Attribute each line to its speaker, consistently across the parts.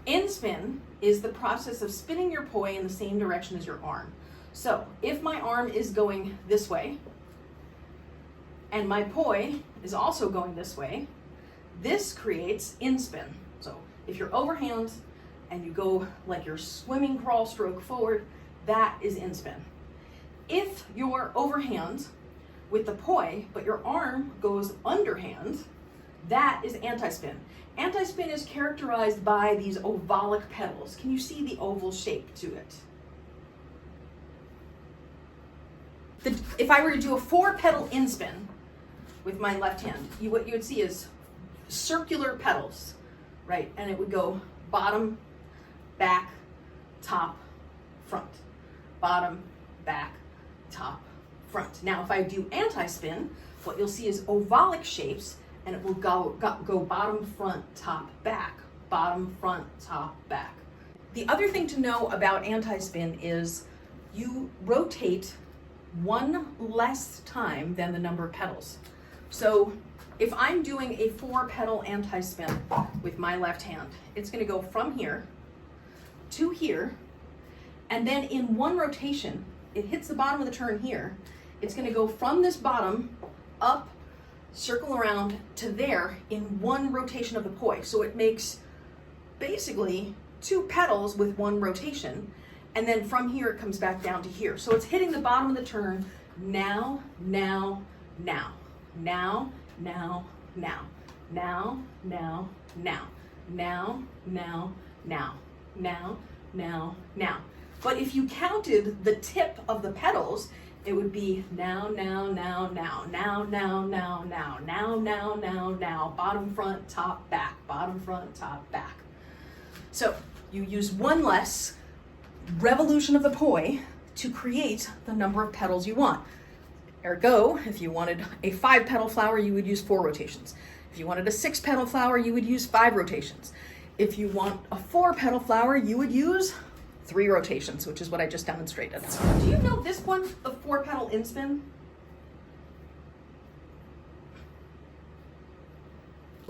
Speaker 1: Inspin is the process of spinning your poi in the same direction as your arm. So if my arm is going this way, and my poi is also going this way, this creates inspin. So if you're overhand and you go like your swimming crawl stroke forward, that is inspin. If you're overhand with the poi, but your arm goes underhand, that is antispin. Antispin is characterized by these ovalic petals. Can you see the oval shape to it? If I were to do a 4-petal inspin with my left hand, what you would see is circular petals, right? And it would go bottom, back, top, front. Bottom, back, top, front. Now, if I do antispin, what you'll see is ovalic shapes, and it will go bottom, front, top, back, bottom, front, top, back. The other thing to know about antispin is you rotate one less time than the number of petals. So if I'm doing a 4-petal antispin with my left hand, it's going to go from here to here, and then in one rotation, it hits the bottom of the turn here. It's going to go from this bottom up, circle around to there in one rotation of the poi. So it makes basically 2 petals with one rotation. And then from here, it comes back down to here. So it's hitting the bottom of the turn now, now, now, now, now, now, now, now, now, now, now, now, now, now, now. But if you counted the tip of the petals, it would be now, now, now, now, now, now, now, now, now, now, now, now, bottom, front, top, back, bottom, front, top, back. So you use one less revolution of the poi to create the number of petals you want. Ergo, if you wanted a 5-petal flower, you would use 4 rotations. If you wanted a 6-petal flower, you would use 5 rotations. If you want a 4-petal flower, you would use 3 rotations, which is what I just demonstrated. Do you know this one, the 4-petal inspin?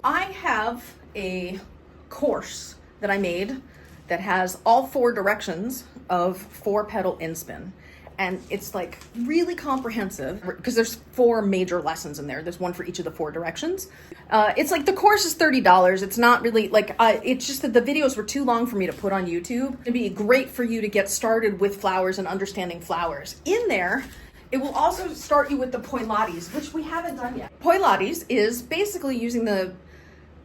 Speaker 1: I have a course that I made that has all 4 directions of 4-petal inspin. And it's like really comprehensive because there's 4 major lessons in there. There's one for each of the 4 directions. It's like the course is $30. It's not really like, it's just that the videos were too long for me to put on YouTube. It'd be great for you to get started with flowers and understanding flowers. In there, it will also start you with the Poilates, which we haven't done yet. Poilates is basically using the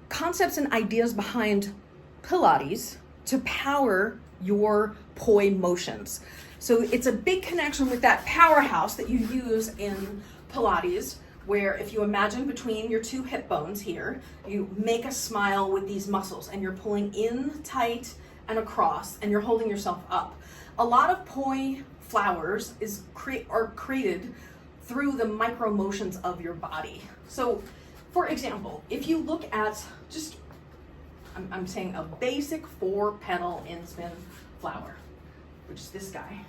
Speaker 1: concepts and ideas behind Pilates to power your poi motions. So it's a big connection with that powerhouse that you use in Pilates, where if you imagine between your 2 hip bones here, you make a smile with these muscles and you're pulling in tight and across and you're holding yourself up. A lot of poi flowers are created through the micro motions of your body. So for example, if you look at just, I'm saying a basic 4-petal inspin flower, which is this guy.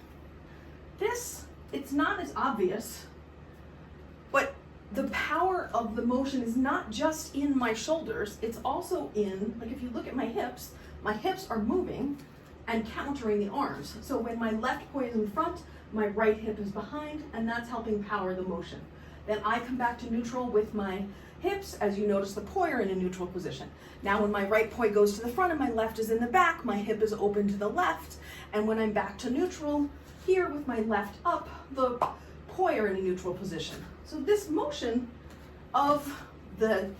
Speaker 1: It's not as obvious, but the power of the motion is not just in my shoulders, it's also in, like if you look at my hips are moving and countering the arms. So when my left poi is in front, my right hip is behind, and that's helping power the motion. Then I come back to neutral with my hips. As you notice, the poi are in a neutral position. Now when my right poi goes to the front and my left is in the back, my hip is open to the left. And when I'm back to neutral, here with my left up, the poi are in a neutral position. So this motion of the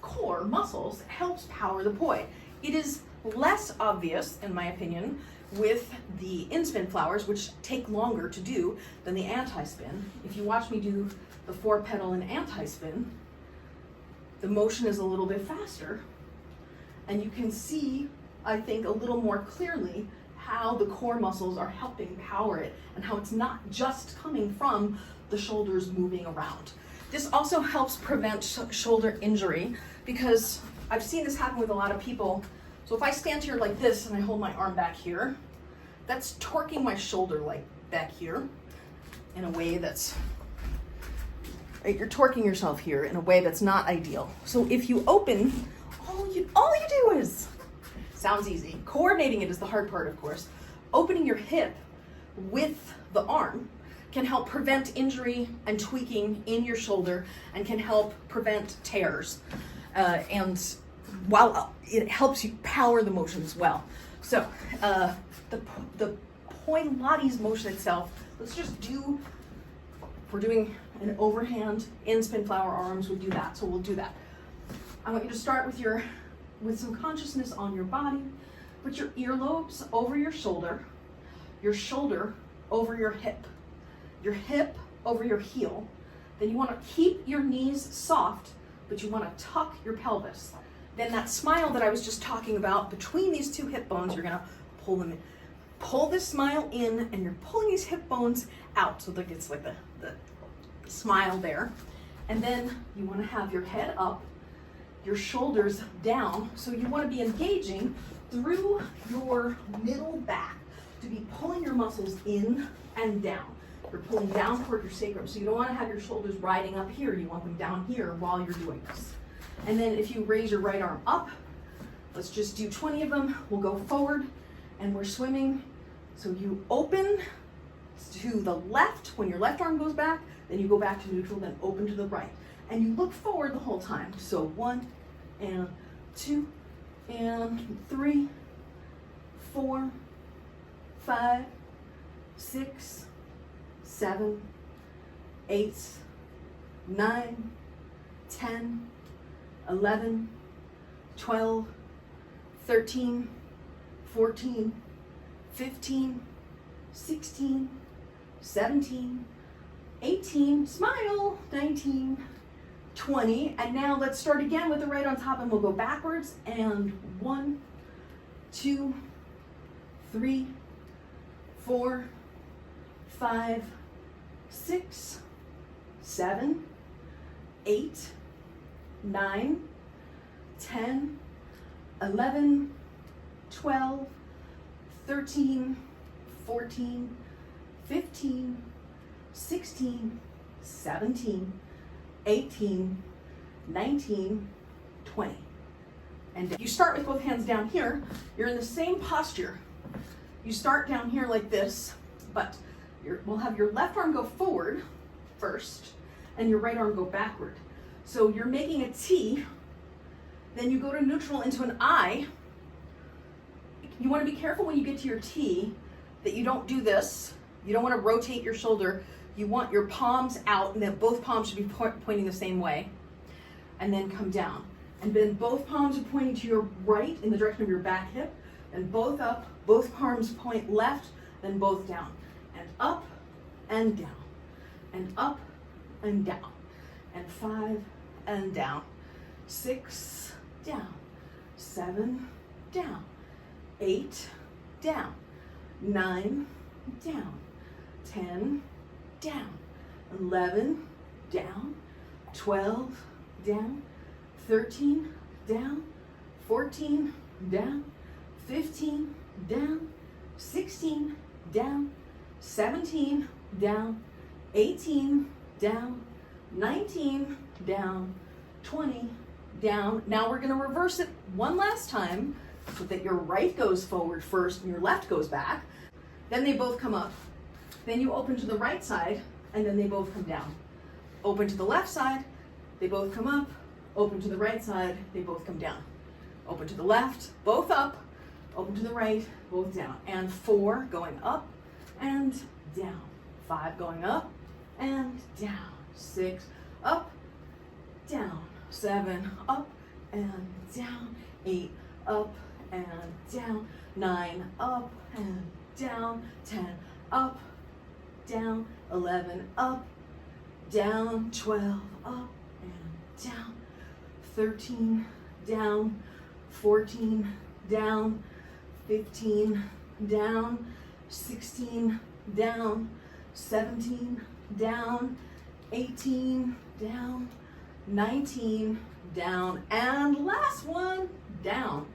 Speaker 1: core muscles helps power the poi. It is less obvious, in my opinion, with the inspin flowers, which take longer to do than the anti-spin. If you watch me do the 4-petal and anti-spin, the motion is a little bit faster, and you can see, I think, a little more clearly how the core muscles are helping power it and how it's not just coming from the shoulders moving around. This also helps prevent shoulder injury because I've seen this happen with a lot of people. So if I stand here like this and I hold my arm back here, that's torquing my shoulder like back here in a way that's, right, you're torquing yourself here in a way that's not ideal. So if you open, all you do is Sounds easy. Coordinating it is the hard part, of course. Opening your hip with the arm can help prevent injury and tweaking in your shoulder and can help prevent tears. And while it helps you power the motion as well. So the Poilates motion itself, let's just do, if we're doing an overhand Inspin flower arms, we'll do that. So we'll do that. I want you to start with some consciousness on your body. Put your earlobes over your shoulder over your hip over your heel. Then you want to keep your knees soft, but you want to tuck your pelvis. Then that smile that I was just talking about, between these two hip bones, you're going to pull them in. Pull this smile in, and you're pulling these hip bones out, so that it's like the smile there. And then you want to have your head up, your shoulders down, so you want to be engaging through your middle back to be pulling your muscles in and down. You're pulling down toward your sacrum, so you don't want to have your shoulders riding up here. You want them down here while you're doing this. And then if you raise your right arm up, let's just do 20 of them. We'll go forward, and we're swimming. So you open to the left when your left arm goes back, then you go back to neutral, then open to the right. And you look forward the whole time. So 1 and 2 and 3, 4, 5, 6, 7, 8, 9, 10, 11, 12, 13, 14, 15, 16, 17, 18, smile, 19, 20, and now let's start again with the right on top, and we'll go backwards, and 1, 2, 3, 4, 5, 6, 7, 8, 9, 10, 11, 12, 13, 14, 15, 16, 17, 18, 19, 20. And you start with both hands down here. You're in the same posture. You start down here like this, but we'll have your left arm go forward first and your right arm go backward. So you're making a T, then you go to neutral into an I. You want to be careful when you get to your T that you don't do this. You don't want to rotate your shoulder. You want your palms out, and then both palms should be pointing the same way. And then come down. And then both palms are pointing to your right in the direction of your back hip. And both up, both palms point left, then both down. And up and down. And up and down. And 5 and down. 6 down. 7 down. 8 down. 9 down. 10 down. 11 down. 12 down. 13 down. 14 down. 15 down. 16 down. 17 down. 18 down. 19 down. 20 down. Now we're going to reverse it one last time so that your right goes forward first and your left goes back. Then they both come up. Then you open to the right side, and then they both come down. Open to the left side, they both come up. Open to the right side, they both come down. Open to the left, both up. Open to the right, both down. And 4 going up and down. 5 going up and down. 6 up, down. 7 up and down. 8 up and down. 9 up and down. 10 up, down. 11 up, down. 12 up and down. 13 down. 14 down. 15 down. 16 down. 17 down. 18 down. 19 down. And last one, down.